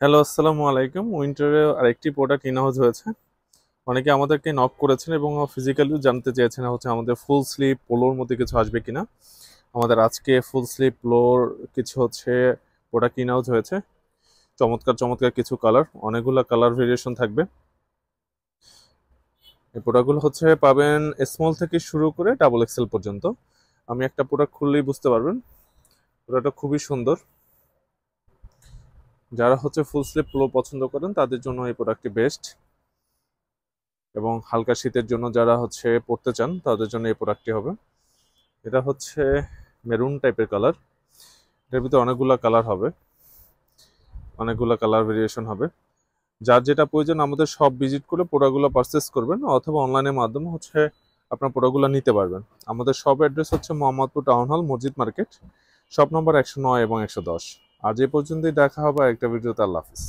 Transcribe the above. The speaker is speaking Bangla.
হ্যালো, আসসালামু আলাইকুম। উইন্টারে আরেকটি প্রোডাক্ট ইন হাউস হয়েছে। অনেকে আমাদেরকে নক করেছেন এবং ফিজিক্যালিও জানতে চেয়েছেন হচ্ছে আমাদের ফুল স্লিভ পোলোর মধ্যে কিছু আসবে কিনা। আমাদের আজকে ফুল স্লিভ পোলোর কিছু হচ্ছে প্রোডাক্ট ইন হাউস হয়েছে। চমৎকার চমৎকার কিছু কালার, অনেকগুলো কালার ভেরিয়েশন থাকবে। এই প্রোডাক্টগুলো হচ্ছে পাবেন স্মল থেকে শুরু করে ডাবল এক্সেল পর্যন্ত। আমি একটা প্রোডাক্ট খুললেই বুঝতে পারবেন প্রোডাক্টটা খুবই সুন্দর। যারা হচ্ছে ফুল স্লিভ পোলো পছন্দ করেন তাদের জন্য এই প্রোডাক্টটি বেস্ট, এবং হালকা শীতের জন্য যারা হচ্ছে পড়তে চান তাদের জন্য এই প্রোডাক্টটি হবে। এটা হচ্ছে মেরুন টাইপের কালার। এটার ভিতরে অনেকগুলো কালার হবে, অনেকগুলো কালার ভেরিয়েশন হবে। যার যেটা প্রয়োজন আমাদের সব ভিজিট করে প্রোডাক্টগুলো পারচেস করবেন, অথবা অনলাইনের মাধ্যমে হচ্ছে আপনার প্রোডাক্টগুলো নিতে পারবেন। আমাদের সব অ্যাড্রেস হচ্ছে মোহাম্মদপুর টাউন হল, মসজিদ মার্কেট, শপ নম্বর 109 এবং 110। আজ এ পর্যন্তই, দেখা হবে একটা ভিডিওতে। আল্লাহ হাফিজ।